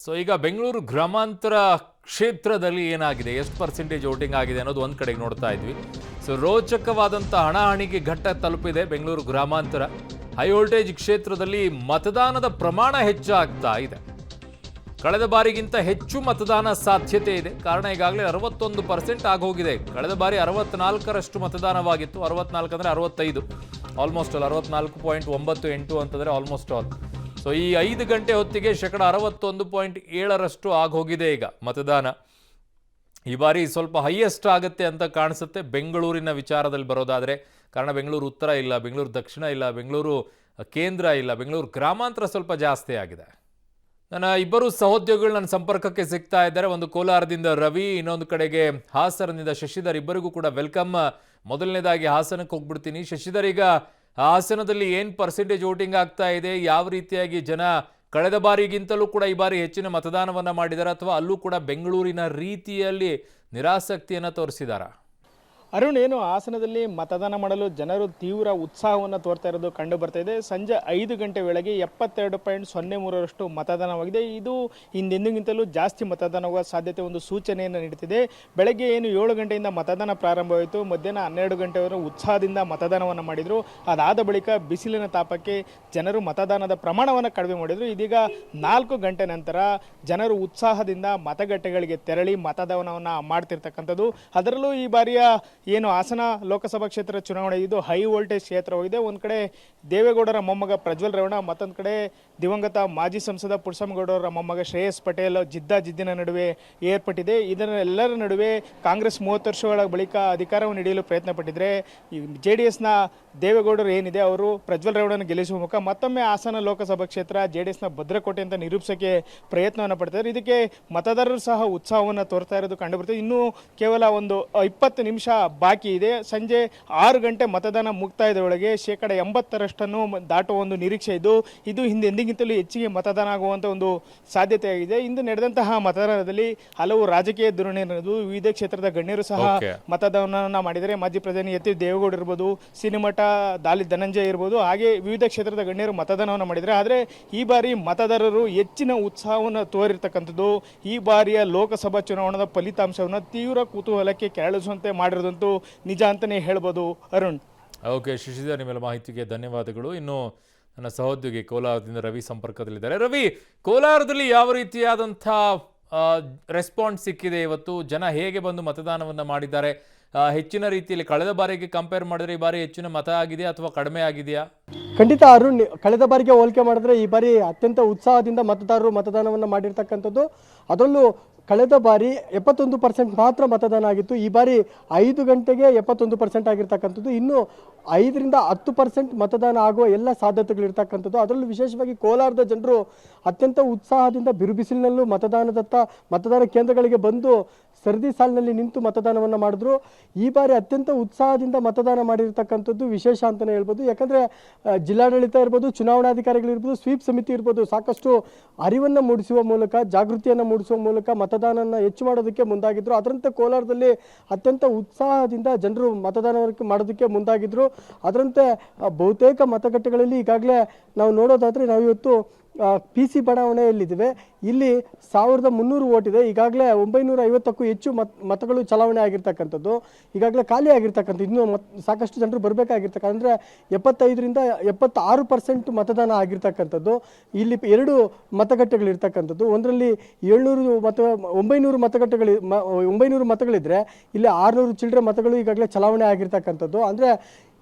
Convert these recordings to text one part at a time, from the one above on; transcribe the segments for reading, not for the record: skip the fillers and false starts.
So ಈಗ ಬೆಂಗಳೂರು ಗ್ರಾಮಾಂತರ ಕ್ಷೇತ್ರದಲ್ಲಿ ಏನಾಗಿದೆ, ಎಷ್ಟು ಪರ್ಸೆಂಟೇಜ್ ವೋಟಿಂಗ್ ಆಗಿದೆ ಅನ್ನೋದು ಒಂದು ಕಡೆಗೆ ನೋಡ್ತಾ ಇದ್ವಿ. ಸೊ ರೋಚಕವಾದಂಥ ಹಣಾಹಣಿಗೆ ಘಟ್ಟ ತಲುಪಿದೆ ಬೆಂಗಳೂರು ಗ್ರಾಮಾಂತರ. ಹೈ ವೋಲ್ಟೇಜ್ ಕ್ಷೇತ್ರದಲ್ಲಿ ಮತದಾನದ ಪ್ರಮಾಣ ಹೆಚ್ಚಾಗ್ತಾ ಇದೆ. ಕಳೆದ ಬಾರಿಗಿಂತ ಹೆಚ್ಚು ಮತದಾನ ಸಾಧ್ಯತೆ ಇದೆ. ಕಾರಣ ಈಗಾಗಲೇ 61% ಆಗೋಗಿದೆ. ಕಳೆದ ಬಾರಿ 64ರಷ್ಟು ಮತದಾನವಾಗಿತ್ತು. 64 ಅಂದರೆ 65, ಆಲ್ಮೋಸ್ಟ್ ಆಲ್ 64.98 ಅಂತಂದರೆ ಆಲ್ಮೋಸ್ಟ್ ಆಲ್. ಸೊ ಈ 5 ಗಂಟೆ ಹೊತ್ತಿಗೆ 61.7% ಆಗೋಗಿದೆ ಈಗ ಮತದಾನ. ಈ ಬಾರಿ ಸ್ವಲ್ಪ ಹೈಯೆಸ್ಟ್ ಆಗುತ್ತೆ ಅಂತ ಕಾಣಿಸುತ್ತೆ ಬೆಂಗಳೂರಿನ ವಿಚಾರದಲ್ಲಿ ಬರೋದಾದರೆ. ಕಾರಣ ಬೆಂಗಳೂರು ಉತ್ತರ ಇಲ್ಲ, ಬೆಂಗಳೂರು ದಕ್ಷಿಣ ಇಲ್ಲ, ಬೆಂಗಳೂರು ಕೇಂದ್ರ ಇಲ್ಲ, ಬೆಂಗಳೂರು ಗ್ರಾಮಾಂತರ ಸ್ವಲ್ಪ ಜಾಸ್ತಿ ಆಗಿದೆ. ನನ್ನ ಇಬ್ಬರು ಸಹೋದ್ಯೋಗಿಗಳು ನನ್ನ ಸಂಪರ್ಕಕ್ಕೆ ಸಿಗ್ತಾ ಇದ್ದಾರೆ. ಒಂದು ಕೋಲಾರದಿಂದ ರವಿ, ಇನ್ನೊಂದು ಕಡೆಗೆ ಹಾಸನದಿಂದ ಶಶಿಧರ್. ಇಬ್ಬರಿಗೂ ಕೂಡ ವೆಲ್ಕಮ್. ಮೊದಲನೇದಾಗಿ ಹಾಸನಕ್ಕೆ ಹೋಗ್ಬಿಡ್ತೀನಿ. ಶಶಿಧರ್, ಈಗ ಹಾಸನದಲ್ಲಿ ಏನು ಪರ್ಸೆಂಟೇಜ್ ವೋಟಿಂಗ್ ಆಗ್ತಾ ಇದೆ? ಯಾವ ರೀತಿಯಾಗಿ ಜನ ಕಳೆದ ಬಾರಿಗಿಂತಲೂ ಕೂಡ ಈ ಬಾರಿ ಹೆಚ್ಚಿನ ಮತದಾನವನ್ನು ಮಾಡಿದ್ದಾರೆ, ಅಥವಾ ಅಲ್ಲೂ ಕೂಡ ಬೆಂಗಳೂರಿನ ರೀತಿಯಲ್ಲಿ ನಿರಾಸಕ್ತಿಯನ್ನು ತೋರಿಸಿದಾರಾ? ಅರುಣ್, ಏನು ಹಾಸನದಲ್ಲಿ ಮತದಾನ ಮಾಡಲು ಜನರು ತೀವ್ರ ಉತ್ಸಾಹವನ್ನು ತೋರ್ತಾ ಇರೋದು ಕಂಡು ಬರ್ತಾ ಇದೆ. ಸಂಜೆ 5 ಗಂಟೆ ವೇಳೆಗೆ 72.03% ಮತದಾನವಾಗಿದೆ. ಇದು ಹಿಂದೆಂದಿಗಿಂತಲೂ ಜಾಸ್ತಿ ಮತದಾನವಾಗುವ ಸಾಧ್ಯತೆ ಒಂದು ಸೂಚನೆಯನ್ನು ನೀಡುತ್ತಿದೆ. ಬೆಳಗ್ಗೆ ಏನು 7 ಗಂಟೆಯಿಂದ ಮತದಾನ ಪ್ರಾರಂಭವಾಯಿತು. ಮಧ್ಯಾಹ್ನ 12 ಗಂಟೆವರೆಗೂ ಉತ್ಸಾಹದಿಂದ ಮತದಾನವನ್ನು ಮಾಡಿದರು. ಅದಾದ ಬಳಿಕ ಬಿಸಿಲಿನ ತಾಪಕ್ಕೆ ಜನರು ಮತದಾನದ ಪ್ರಮಾಣವನ್ನು ಕಡಿಮೆ ಮಾಡಿದರು. ಇದೀಗ 4 ಗಂಟೆ ನಂತರ ಜನರು ಉತ್ಸಾಹದಿಂದ ಮತಗಟ್ಟೆಗಳಿಗೆ ತೆರಳಿ ಮತದಾನವನ್ನು ಮಾಡ್ತಿರ್ತಕ್ಕಂಥದ್ದು. ಅದರಲ್ಲೂ ಈ ಬಾರಿಯ ಏನು ಹಾಸನ ಲೋಕಸಭಾ ಕ್ಷೇತ್ರ ಚುನಾವಣೆ ಇದು ಹೈ ವೋಲ್ಟೇಜ್ ಕ್ಷೇತ್ರವಾಗಿದೆ. ಒಂದು ಕಡೆ ದೇವೇಗೌಡರ ಮೊಮ್ಮಗ ಪ್ರಜ್ವಲ್ ರೇವಣ್ಣ, ಮತ್ತೊಂದು ಕಡೆ ದಿವಂಗತ ಮಾಜಿ ಸಂಸದ ಪುಟ್ಟಸ್ವಾಮಿಗೌಡರ ಮೊಮ್ಮಗ ಶ್ರೇಯಸ್ ಪಟೇಲ್ ಜಿದ್ದಿನ ನಡುವೆ ಏರ್ಪಟ್ಟಿದೆ. ಇದರೆಲ್ಲರ ನಡುವೆ ಕಾಂಗ್ರೆಸ್ 30 ವರ್ಷಗಳ ಬಳಿಕ ಅಧಿಕಾರವನ್ನು ಹಿಡಿಯಲು ಪ್ರಯತ್ನ ಪಟ್ಟಿದ್ರೆ JDSನ ದೇವೇಗೌಡರು ಏನಿದೆ ಅವರು ಪ್ರಜ್ವಲ್ ರೇವಣ್ಣನ ಗೆಲ್ಲಿಸುವ ಮೂಲಕ ಮತ್ತೊಮ್ಮೆ ಹಾಸನ ಲೋಕಸಭಾ ಕ್ಷೇತ್ರ JDSನ ಭದ್ರಕೋಟೆ ಅಂತ ನಿರೂಪಿಸೋಕ್ಕೆ ಪ್ರಯತ್ನವನ್ನು ಪಡ್ತಾರೆ. ಇದಕ್ಕೆ ಮತದಾರರು ಸಹ ಉತ್ಸಾಹವನ್ನು ತೋರ್ತಾ ಇರೋದು ಕಂಡುಬರ್ತದೆ. ಇನ್ನೂ ಕೇವಲ ಒಂದು 20 ನಿಮಿಷ ಬಾಕಿ ಇದೆ. ಸಂಜೆ 6 ಗಂಟೆ ಮತದಾನ ಮುಕ್ತಾಯದೊಳಗೆ 80% ದಾಟುವ ಒಂದು ನಿರೀಕ್ಷೆ ಇದ್ದು, ಇದು ಎಂದಿಗಿಂತಲೂ ಹೆಚ್ಚಿಗೆ ಮತದಾನ ಆಗುವಂಥ ಒಂದು ಸಾಧ್ಯತೆ ಆಗಿದೆ. ಇಂದು ನಡೆದಂತಹ ಮತದಾನದಲ್ಲಿ ಹಲವು ರಾಜಕೀಯ ಧೋರಣೆ ಇರುವುದು, ವಿವಿಧ ಕ್ಷೇತ್ರದ ಗಣ್ಯರು ಸಹ ಮತದಾನವನ್ನು ಮಾಡಿದರೆ. ಮಾಜಿ ಪ್ರಧಾನಿ ಎಚ್ ಡಿ ದೇವೇಗೌಡ ಇರ್ಬೋದು, ಸಿನಿಮಠ ದಾಲಿ ಧನಂಜಯ ಇರ್ಬೋದು, ಹಾಗೆ ವಿವಿಧ ಕ್ಷೇತ್ರದ ಗಣ್ಯರು ಮತದಾನವನ್ನು ಮಾಡಿದರೆ. ಆದರೆ ಈ ಬಾರಿ ಮತದಾರರು ಹೆಚ್ಚಿನ ಉತ್ಸಾಹವನ್ನು ತೋರಿರ್ತಕ್ಕಂಥದ್ದು ಈ ಬಾರಿಯ ಲೋಕಸಭಾ ಚುನಾವಣಾ ಫಲಿತಾಂಶವನ್ನು ತೀವ್ರ ಕುತೂಹಲಕ್ಕೆ ಕೆರಳಿಸುವಂತೆ ಮಾಡಿರೋದಂತೂ ನಿಜ ಅಂತಲೇ ಹೇಳ್ಬೋದು ಅರುಣ್. ಓಕೆ ಶಶಿಧರ್, ನಿಮ್ಮೆಲ್ಲ ಮಾಹಿತಿಗೆ ಧನ್ಯವಾದಗಳು. ಇನ್ನು ನನ್ನ ಸಹೋದ್ಯೋಗಿ ಕೋಲಾರದಿಂದ ರವಿ ಸಂಪರ್ಕದಲ್ಲಿದ್ದಾರೆ. ರವಿ, ಕೋಲಾರದಲ್ಲಿ ಯಾವ ರೀತಿಯಾದಂಥ ರೆಸ್ಪಾನ್ಸ್ ಸಿಕ್ಕಿದೆ? ಇವತ್ತು ಜನ ಹೇಗೆ ಬಂದು ಮತದಾನವನ್ನು ಮಾಡಿದ್ದಾರೆ? ಹೆಚ್ಚಿನ ರೀತಿಯಲ್ಲಿ ಕಳೆದ ಬಾರಿಗೆ ಕಂಪೇರ್ ಮಾಡಿದ್ರೆ ಈ ಬಾರಿ ಹೆಚ್ಚಿನ ಮತ ಆಗಿದೆಯಾ ಅಥವಾ ಕಡಿಮೆ ಆಗಿದೆಯಾ? ಖಂಡಿತ ಅರುಣ್, ಕಳೆದ ಬಾರಿಗೆ ಹೋಲಿಕೆ ಮಾಡಿದ್ರೆ ಈ ಬಾರಿ ಅತ್ಯಂತ ಉತ್ಸಾಹದಿಂದ ಮತದಾರರು ಮತದಾನವನ್ನು ಮಾಡಿರ್ತಕ್ಕಂಥದ್ದು. ಅದರಲ್ಲೂ ಕಳೆದ ಬಾರಿ 71% ಮಾತ್ರ ಮತದಾನ ಆಗಿತ್ತು. ಈ ಬಾರಿ 5 ಗಂಟೆಗೆ 71% ಆಗಿರ್ತಕ್ಕಂಥದ್ದು. ಇನ್ನು 5ರಿಂದ 10% ಮತದಾನ ಆಗುವ ಎಲ್ಲ ಸಾಧ್ಯತೆಗಳಿರ್ತಕ್ಕಂಥದ್ದು. ಅದರಲ್ಲೂ ವಿಶೇಷವಾಗಿ ಕೋಲಾರದ ಜನರು ಅತ್ಯಂತ ಉತ್ಸಾಹದಿಂದ ಬಿರುಬಿಸಿಲಿನಲ್ಲೂ ಮತದಾನ ಕೇಂದ್ರಗಳಿಗೆ ಬಂದು ಸರದಿ ಸಾಲಿನಲ್ಲಿ ನಿಂತು ಮತದಾನವನ್ನು ಮಾಡಿದ್ರು. ಈ ಬಾರಿ ಅತ್ಯಂತ ಉತ್ಸಾಹದಿಂದ ಮತದಾನ ಮಾಡಿರ್ತಕ್ಕಂಥದ್ದು ವಿಶೇಷ ಅಂತಲೇ ಹೇಳ್ಬೋದು. ಯಾಕಂದರೆ ಜಿಲ್ಲಾಡಳಿತ ಇರ್ಬೋದು, ಚುನಾವಣಾಧಿಕಾರಿಗಳಿರ್ಬೋದು, ಸ್ವೀಪ್ ಸಮಿತಿ ಇರ್ಬೋದು, ಸಾಕಷ್ಟು ಅರಿವನ್ನು ಮೂಡಿಸುವ ಮೂಲಕ, ಜಾಗೃತಿಯನ್ನು ಮೂಡಿಸುವ ಮೂಲಕ ಮತದಾನವನ್ನು ಹೆಚ್ಚು ಮಾಡೋದಕ್ಕೆ ಮುಂದಾಗಿದ್ದರು. ಅದರಂತೆ ಕೋಲಾರದಲ್ಲಿ ಅತ್ಯಂತ ಉತ್ಸಾಹದಿಂದ ಜನರು ಮತದಾನ ಮಾಡೋದಕ್ಕೆ ಮುಂದಾಗಿದ್ದರು. ಅದರಂತೆ ಬಹುತೇಕ ಮತಗಟ್ಟೆಗಳಲ್ಲಿ ಈಗಾಗಲೇ ನಾವು ನೋಡೋದಾದರೆ ನಾವಿವತ್ತು PC ಬಡಾವಣೆಯಲ್ಲಿದ್ದೇವೆ. ಇಲ್ಲಿ 1300 ವೋಟ್ ಇದೆ. ಈಗಾಗಲೇ 950ಕ್ಕೂ ಹೆಚ್ಚು ಮತಗಳು ಚಲಾವಣೆ ಆಗಿರ್ತಕ್ಕಂಥದ್ದು. ಈಗಾಗಲೇ ಖಾಲಿ ಆಗಿರ್ತಕ್ಕಂಥದ್ದು. ಇನ್ನೂ ಸಾಕಷ್ಟು ಜನರು ಬರಬೇಕಾಗಿರ್ತಕ್ಕಂಥ, ಅಂದರೆ 75ರಿಂದ 76% ಮತದಾನ ಆಗಿರ್ತಕ್ಕಂಥದ್ದು. ಇಲ್ಲಿ 2 ಮತಗಟ್ಟೆಗಳಿರ್ತಕ್ಕಂಥದ್ದು. ಒಂದರಲ್ಲಿ 900 ಮತಗಳಿದ್ರೆ ಇಲ್ಲಿ 600 ಚಿಲ್ಲರೆ ಮತಗಳು ಈಗಾಗಲೇ ಚಲಾವಣೆ ಆಗಿರ್ತಕ್ಕಂಥದ್ದು. ಅಂದರೆ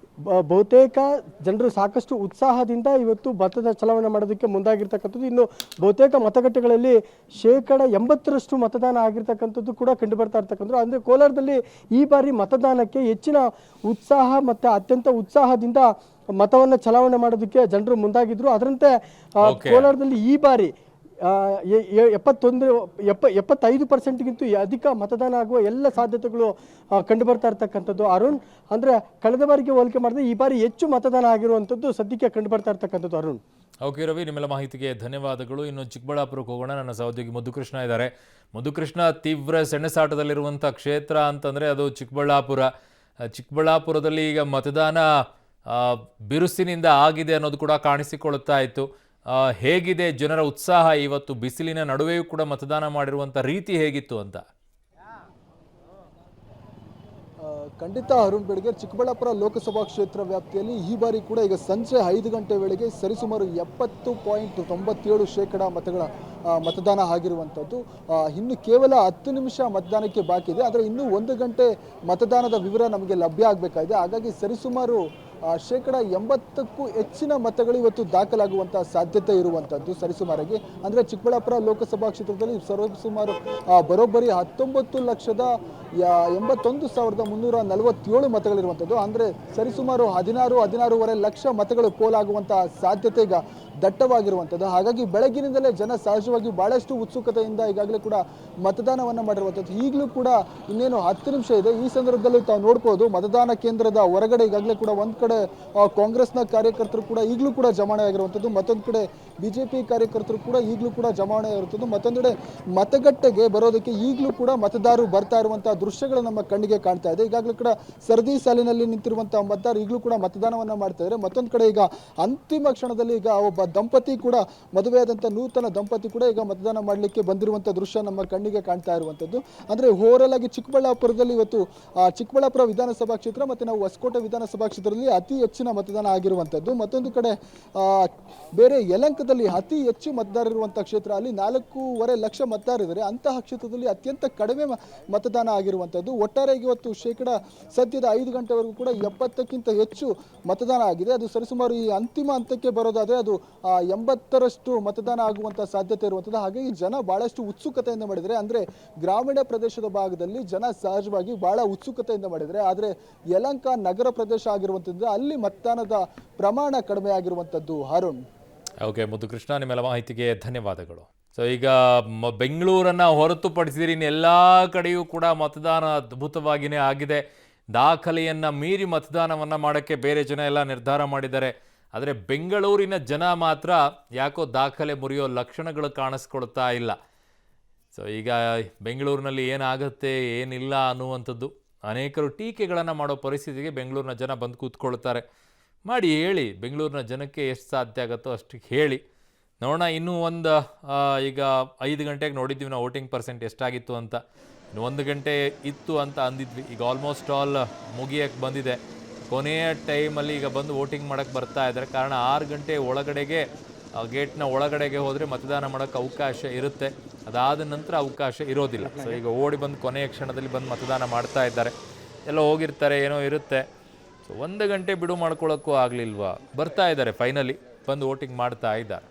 ಬಹುತೇಕ ಜನರು ಸಾಕಷ್ಟು ಉತ್ಸಾಹದಿಂದ ಇವತ್ತು ಮತದ ಚಲಾವಣೆ ಮಾಡೋದಕ್ಕೆ ಮುಂದಾಗಿರ್ತಕ್ಕಂಥದ್ದು. ಇನ್ನು ಬಹುತೇಕ ಮತಗಟ್ಟೆಗಳಲ್ಲಿ 80% ಮತದಾನ ಆಗಿರ್ತಕ್ಕಂಥದ್ದು ಕೂಡ ಕಂಡು ಬರ್ತಾ ಇರ್ತಕ್ಕಂಥದ್ದು. ಅಂದರೆ ಕೋಲಾರದಲ್ಲಿ ಈ ಬಾರಿ ಮತದಾನಕ್ಕೆ ಹೆಚ್ಚಿನ ಉತ್ಸಾಹ ಮತ್ತು ಅತ್ಯಂತ ಉತ್ಸಾಹದಿಂದ ಮತವನ್ನು ಚಲಾವಣೆ ಮಾಡೋದಕ್ಕೆ ಜನರು ಮುಂದಾಗಿದ್ರು. ಅದರಂತೆ ಕೋಲಾರದಲ್ಲಿ ಈ ಬಾರಿ 75%ಗಿಂತ ಅಧಿಕ ಮತದಾನ ಆಗುವ ಎಲ್ಲ ಸಾಧ್ಯತೆಗಳು ಕಂಡು ಬರ್ತಾ ಇರ್ತಕ್ಕಂಥದ್ದು ಅರುಣ್. ಅಂದರೆ ಕಳೆದ ಬಾರಿಗೆ ಹೋಲಿಕೆ ಮಾಡಿದ್ರೆ ಈ ಬಾರಿ ಹೆಚ್ಚು ಮತದಾನ ಆಗಿರುವಂಥದ್ದು ಸದ್ಯಕ್ಕೆ ಕಂಡು ಬರ್ತಾ ಇರ್ತಕ್ಕಂಥದ್ದು ಅರುಣ್. ಓಕೆ ರವಿ, ನಿಮ್ಮೆಲ್ಲ ಮಾಹಿತಿಗೆ ಧನ್ಯವಾದಗಳು. ಇನ್ನು ಚಿಕ್ಕಬಳ್ಳಾಪುರಕ್ಕೆ ಹೋಗೋಣ. ನನ್ನ ಸಹೋದ್ಯೋಗಿ ಮಧುಕೃಷ್ಣ ಇದ್ದಾರೆ. ಮಧುಕೃಷ್ಣ, ತೀವ್ರ ಸೆಣಸಾಟದಲ್ಲಿರುವಂಥ ಕ್ಷೇತ್ರ ಅಂತಂದರೆ ಅದು ಚಿಕ್ಕಬಳ್ಳಾಪುರ. ಚಿಕ್ಕಬಳ್ಳಾಪುರದಲ್ಲಿ ಈಗ ಮತದಾನ ಬಿರುಸಿನಿಂದ ಆಗಿದೆ ಅನ್ನೋದು ಕೂಡ ಕಾಣಿಸಿಕೊಳ್ಳುತ್ತಾ ಇತ್ತು. ಹೇಗಿದೆ ಜನರ ಉತ್ಸಾಹ ಇವತ್ತು ಬಿಸಿಲಿನ ನಡುವೆಯೂ ಕೂಡ ಮತದಾನ ಮಾಡಿರುವಂಥ ರೀತಿ ಹೇಗಿತ್ತು ಅಂತ? ಖಂಡಿತ ಅರುಣ್ ಬೆಳಗ್ಗೆ ಚಿಕ್ಕಬಳ್ಳಾಪುರ ಲೋಕಸಭಾ ಕ್ಷೇತ್ರ ವ್ಯಾಪ್ತಿಯಲ್ಲಿ ಈ ಬಾರಿ ಕೂಡ ಈಗ ಸಂಜೆ 5 ಗಂಟೆ ವೇಳೆಗೆ ಸರಿಸುಮಾರು 70.97% ಮತಗಳ ಮತದಾನ ಆಗಿರುವಂಥದ್ದು. ಇನ್ನು ಕೇವಲ 10 ನಿಮಿಷ ಮತದಾನಕ್ಕೆ ಬಾಕಿ ಇದೆ. ಆದರೆ ಇನ್ನೂ 1 ಗಂಟೆ ಮತದಾನದ ವಿವರ ನಮಗೆ ಲಭ್ಯ ಆಗಬೇಕಾಗಿದೆ. ಹಾಗಾಗಿ ಸರಿಸುಮಾರು 80%ಕ್ಕೂ ಹೆಚ್ಚಿನ ಮತಗಳು ಇವತ್ತು ದಾಖಲಾಗುವಂಥ ಸಾಧ್ಯತೆ ಇರುವಂಥದ್ದು ಸರಿಸುಮಾರಾಗಿ. ಅಂದರೆ ಚಿಕ್ಕಬಳ್ಳಾಪುರ ಲೋಕಸಭಾ ಕ್ಷೇತ್ರದಲ್ಲಿ ಸರಿಸುಮಾರು ಬರೋಬ್ಬರಿ 19,81,347 ಮತಗಳಿರುವಂಥದ್ದು. ಅಂದರೆ ಸರಿಸುಮಾರು 16.5 ಲಕ್ಷ ಮತಗಳು ಪೋಲಾಗುವಂಥ ಸಾಧ್ಯತೆ ಈಗ ದಟ್ಟವಾಗಿರುವಂಥದ್ದು. ಹಾಗಾಗಿ ಬೆಳಗಿನಿಂದಲೇ ಜನ ಸಹಜವಾಗಿ ಬಹಳಷ್ಟು ಉತ್ಸುಕತೆಯಿಂದ ಈಗಾಗಲೇ ಕೂಡ ಮತದಾನವನ್ನು ಮಾಡಿರುವಂಥದ್ದು. ಈಗಲೂ ಕೂಡ ಇನ್ನೇನು 10 ನಿಮಿಷ ಇದೆ. ಈ ಸಂದರ್ಭದಲ್ಲಿ ತಾವು ನೋಡ್ಬೋದು ಮತದಾನ ಕೇಂದ್ರದ ಹೊರಗಡೆ ಈಗಾಗಲೇ ಕೂಡ ಒಂದು ಕಡೆ ಕಾಂಗ್ರೆಸ್ನ ಕಾರ್ಯಕರ್ತರು ಕೂಡ ಈಗಲೂ ಕೂಡ ಜಮಾವಣೆ ಆಗಿರುವಂಥದ್ದು, ಮತ್ತೊಂದು ಕಡೆ ಬಿಜೆಪಿ ಕಾರ್ಯಕರ್ತರು ಕೂಡ ಈಗಲೂ ಕೂಡ ಜಮಾವಣೆ ಆಗಿರುತ್ತದೆ. ಮತ್ತೊಂದೆಡೆ ಮತಗಟ್ಟೆಗೆ ಬರೋದಕ್ಕೆ ಈಗಲೂ ಕೂಡ ಮತದಾರರು ಬರ್ತಾ ಇರುವಂತಹ ದೃಶ್ಯಗಳು ನಮ್ಮ ಕಣ್ಣಿಗೆ ಕಾಣ್ತಾ ಇದೆ. ಈಗಾಗಲೂ ಕೂಡ ಸರದಿ ಸಾಲಿನಲ್ಲಿ ನಿಂತಿರುವಂತಹ ಮತದಾರರು ಈಗಲೂ ಕೂಡ ಮತದಾನವನ್ನ ಮಾಡ್ತಾ ಇದ್ದಾರೆ. ಮತ್ತೊಂದು ಕಡೆ ಈಗ ಅಂತಿಮ ಕ್ಷಣದಲ್ಲಿ ಈಗ ಒಬ್ಬ ದಂಪತಿ ಕೂಡ ಮದುವೆಯಾದಂಥ ನೂತನ ದಂಪತಿ ಕೂಡ ಈಗ ಮತದಾನ ಮಾಡಲಿಕ್ಕೆ ಬಂದಿರುವಂಥ ದೃಶ್ಯ ನಮ್ಮ ಕಣ್ಣಿಗೆ ಕಾಣ್ತಾ ಇರುವಂಥದ್ದು. ಅಂದರೆ ಓವರಾಲ್ ಆಗಿ ಚಿಕ್ಕಬಳ್ಳಾಪುರದಲ್ಲಿ ಇವತ್ತು ಚಿಕ್ಕಬಳ್ಳಾಪುರ ವಿಧಾನಸಭಾ ಕ್ಷೇತ್ರ ಮತ್ತು ನಾವು ಹೊಸಕೋಟೆ ವಿಧಾನಸಭಾ ಕ್ಷೇತ್ರದಲ್ಲಿ ಅತಿ ಹೆಚ್ಚಿನ ಮತದಾನ ಆಗಿರುವಂಥದ್ದು. ಮತ್ತೊಂದು ಕಡೆ ಬೇರೆ ಯಲಹಂಕದಲ್ಲಿ ಅತಿ ಹೆಚ್ಚು ಮತದಾರರಿರುವಂಥ ಕ್ಷೇತ್ರ, ಅಲ್ಲಿ 4.5 ಲಕ್ಷ ಮತದಾರರಿದ್ದಾರೆ. ಅಂತಹ ಕ್ಷೇತ್ರದಲ್ಲಿ ಅತ್ಯಂತ ಕಡಿಮೆ ಮತದಾನ ಆಗಿರುವಂಥದ್ದು. ಒಟ್ಟಾರೆಯಾಗಿ ಇವತ್ತು ಸದ್ಯದ 5 ಗಂಟೆವರೆಗೂ ಕೂಡ 70ಕ್ಕಿಂತ ಹೆಚ್ಚು ಮತದಾನ ಆಗಿದೆ. ಅದು ಸರಿಸುಮಾರು ಈ ಅಂತಿಮ ಹಂತಕ್ಕೆ ಬರೋದಾದರೆ ಅದು 80ರಷ್ಟು ಮತದಾನ ಆಗುವಂಥ ಸಾಧ್ಯತೆ ಇರುವಂಥದ್ದು. ಹಾಗಾಗಿ ಜನ ಬಹಳಷ್ಟು ಉತ್ಸುಕತೆಯಿಂದ ಮಾಡಿದರೆ, ಅಂದರೆ ಗ್ರಾಮೀಣ ಪ್ರದೇಶದ ಭಾಗದಲ್ಲಿ ಜನ ಸಹಜವಾಗಿ ಬಹಳ ಉತ್ಸುಕತೆಯಿಂದ ಮಾಡಿದರೆ, ಆದರೆ ಯಲಹಂಕ ನಗರ ಪ್ರದೇಶ ಆಗಿರುವಂಥದ್ದು ಅಲ್ಲಿ ಮತದಾನದ ಪ್ರಮಾಣ ಕಡಿಮೆ ಆಗಿರುವಂಥದ್ದು. ಅರುಣ್. ಓಕೆ ಮುದ್ದುಕೃಷ್ಣ, ನಿಮ್ಮೆಲ್ಲ ಮಾಹಿತಿಗೆ ಧನ್ಯವಾದಗಳು. ಸೊ ಈಗ ಬೆಂಗಳೂರನ್ನು ಹೊರತುಪಡಿಸಿದ್ರೆ ಎಲ್ಲ ಕಡೆಯೂ ಕೂಡ ಮತದಾನ ಅದ್ಭುತವಾಗಿಯೇ ಆಗಿದೆ. ದಾಖಲೆಯನ್ನು ಮೀರಿ ಮತದಾನವನ್ನು ಮಾಡೋಕ್ಕೆ ಬೇರೆ ಜನ ಎಲ್ಲ ನಿರ್ಧಾರ ಮಾಡಿದ್ದಾರೆ. ಆದರೆ ಬೆಂಗಳೂರಿನ ಜನ ಮಾತ್ರ ಯಾಕೋ ದಾಖಲೆ ಮುರಿಯೋ ಲಕ್ಷಣಗಳು ಕಾಣಿಸ್ಕೊಳ್ತಾ ಇಲ್ಲ. ಸೊ ಈಗ ಬೆಂಗಳೂರಿನಲ್ಲಿ ಏನಾಗುತ್ತೆ ಏನಿಲ್ಲ ಅನ್ನುವಂಥದ್ದು ಅನೇಕರು ಟೀಕೆಗಳನ್ನು ಮಾಡೋ ಪರಿಸ್ಥಿತಿಗೆ ಬೆಂಗಳೂರಿನ ಜನ ಬಂದು ಕೂತ್ಕೊಳ್ತಾರೆ. ಮಾಡಿ ಹೇಳಿ, ಬೆಂಗಳೂರಿನ ಜನಕ್ಕೆ ಎಷ್ಟು ಸಾಧ್ಯ ಆಗುತ್ತೋ ಅಷ್ಟು ಹೇಳಿ ನೋಡೋಣ. ಇನ್ನೂ ಒಂದು ಈಗ 5 ಗಂಟೆಗೆ ನೋಡಿದ್ವಿ ನಾವು ವೋಟಿಂಗ್ ಪರ್ಸೆಂಟ್ ಎಷ್ಟಾಗಿತ್ತು ಅಂತ. ಇನ್ನು 1 ಗಂಟೆ ಇತ್ತು ಅಂತ ಅಂದಿದ್ವಿ. ಈಗ ಆಲ್ಮೋಸ್ಟ್ ಆಲ್ ಮುಗಿಯಕ್ಕೆ ಬಂದಿದೆ. ಕೊನೆಯ ಟೈಮಲ್ಲಿ ಈಗ ಬಂದು ವೋಟಿಂಗ್ ಮಾಡೋಕ್ಕೆ ಬರ್ತಾ ಇದ್ದಾರೆ. ಕಾರಣ 6 ಗಂಟೆ ಒಳಗಡೆಗೆ ಗೇಟ್ನ ಒಳಗಡೆಗೆ ಹೋದರೆ ಮತದಾನ ಮಾಡೋಕ್ಕೆ ಅವಕಾಶ ಇರುತ್ತೆ. ಅದಾದ ನಂತರ ಅವಕಾಶ ಇರೋದಿಲ್ಲ. ಸೊ ಈಗ ಓಡಿ ಬಂದು ಕೊನೆಯ ಕ್ಷಣದಲ್ಲಿ ಬಂದು ಮತದಾನ ಮಾಡ್ತಾ ಇದ್ದಾರೆ. ಎಲ್ಲ ಹೋಗಿರ್ತಾರೆ, ಏನೋ ಇರುತ್ತೆ. ಸೊ 1 ಗಂಟೆ ಬಿಡು ಮಾಡ್ಕೊಳ್ಳೋಕ್ಕೂ ಆಗಲಿಲ್ವಾ, ಬರ್ತಾ ಇದ್ದಾರೆ, ಫೈನಲಿ ಬಂದು ವೋಟಿಂಗ್ ಮಾಡ್ತಾ ಇದ್ದಾರೆ.